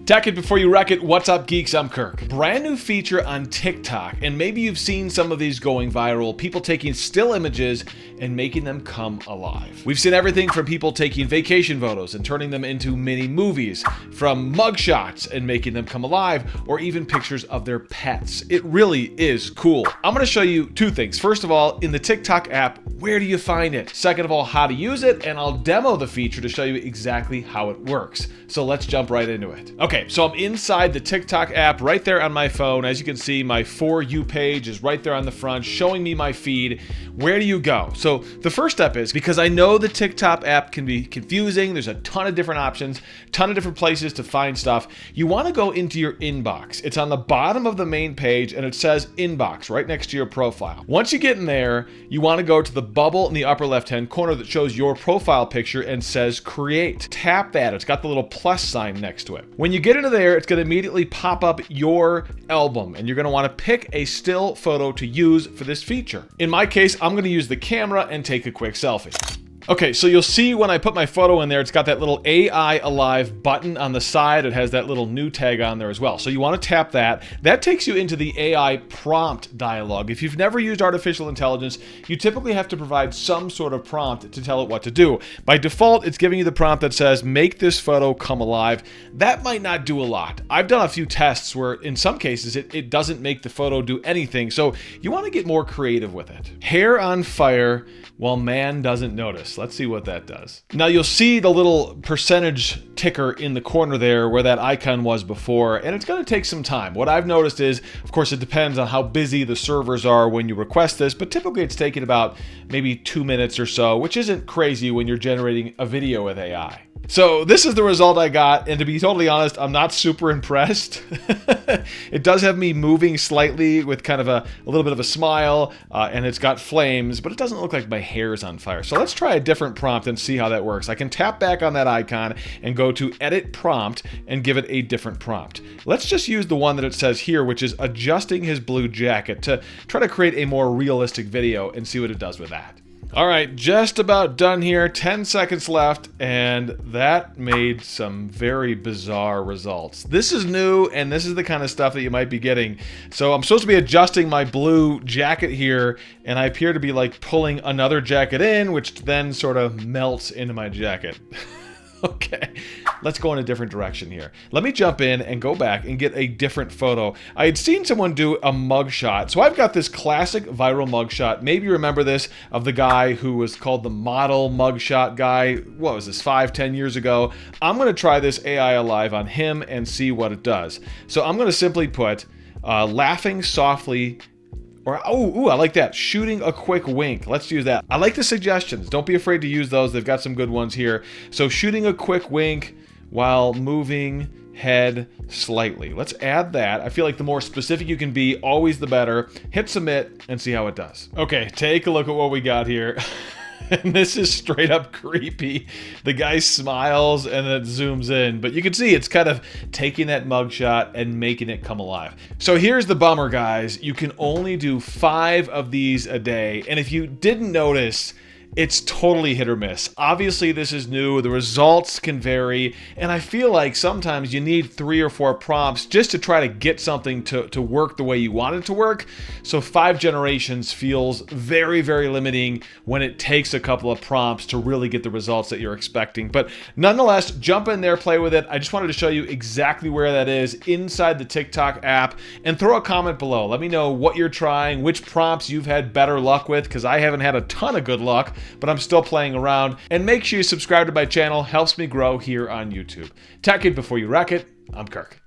Tech it before you wreck it. What's up, geeks? I'm Kirk. Brand new feature on TikTok, and maybe you've seen some of these going viral. People taking still images and making them come alive. We've seen everything from people taking vacation photos and turning them into mini movies, from mugshots and making them come alive, or even pictures of their pets. It really is cool. I'm going to show you two things. First of all, in the TikTok app, where do you find it? Second of all, how to use it, and I'll demo the feature to show you exactly how it works. So let's jump right into it. Okay, so I'm inside the TikTok app right there on my phone. As you can see, my For You page is right there on the front, showing me my feed. Where do you go? So the first step is, because I know the TikTok app can be confusing, there's a ton of different options, ton of different places to find stuff. You want to go into your inbox. It's on the bottom of the main page, and it says inbox right next to your profile. Once you get in there, you want to go to the bubble in the upper left-hand corner that shows your profile picture and says create. Tap that. It's got the little plus sign next to it. When you get into there, it's going to immediately pop up your album, and you're going to want to pick a still photo to use for this feature. In my case, I'm going to use the camera and take a quick selfie. Okay, so you'll see when I put my photo in there, it's got that little AIAlive button on the side. It has that little new tag on there as well. So you want to tap that. That takes you into the AI prompt dialog. If you've never used artificial intelligence, you typically have to provide some sort of prompt to tell it what to do. By default, it's giving you the prompt that says, make this photo come alive. That might not do a lot. I've done a few tests where in some cases it doesn't make the photo do anything. So you want to get more creative with it. Hair on fire while man doesn't notice. Let's see what that does. Now you'll see the little percentage ticker in the corner there where that icon was before, and it's going to take some time. What I've noticed is, of course, it depends on how busy the servers are when you request this, but typically it's taking about maybe 2 minutes or so, which isn't crazy when you're generating a video with AI. So this is the result I got, and to be totally honest, I'm not super impressed. It does have me moving slightly with kind of a little bit of a smile, and it's got flames, but it doesn't look like my hair's on fire. So let's try a different prompt and see how that works. I can tap back on that icon and go to Edit Prompt and give it a different prompt. Let's just use the one that it says here, which is adjusting his blue jacket, to try to create a more realistic video and see what it does with that. All right, just about done here. 10 seconds left, and that made some very bizarre results. This is new, and this is the kind of stuff that you might be getting. So I'm supposed to be adjusting my blue jacket here, and I appear to be like pulling another jacket in, which then sort of melts into my jacket. Okay, let's go in a different direction here. Let me jump in and go back and get a different photo. I had seen someone do a mugshot. So I've got this classic viral mugshot. Maybe you remember this, of the guy who was called the model mugshot guy. What was this, 5-10 years ago? I'm going to try this AIAlive on him and see what it does. So I'm going to simply put laughing softly. Or, oh, I like that. Shooting a quick wink. Let's use that. I like the suggestions. Don't be afraid to use those. They've got some good ones here. So shooting a quick wink while moving head slightly. Let's add that. I feel like the more specific you can be, always the better. Hit submit and see how it does. Okay, take a look at what we got here. And this is straight up creepy. The guy smiles and then it zooms in, but you can see it's kind of taking that mugshot and making it come alive. So here's the bummer, guys. You can only do 5 of these a day. And if you didn't notice, it's totally hit or miss. Obviously, this is new. The results can vary. And I feel like sometimes you need 3 or 4 prompts just to try to get something to work the way you want it to work. So 5 generations feels very, very limiting when it takes a couple of prompts to really get the results that you're expecting. But nonetheless, jump in there, play with it. I just wanted to show you exactly where that is inside the TikTok app, and throw a comment below. Let me know what you're trying, which prompts you've had better luck with, because I haven't had a ton of good luck, but I'm still playing around. And make sure you subscribe to my channel. Helps me grow here on YouTube. Tech it before you wreck it. I'm Kirk.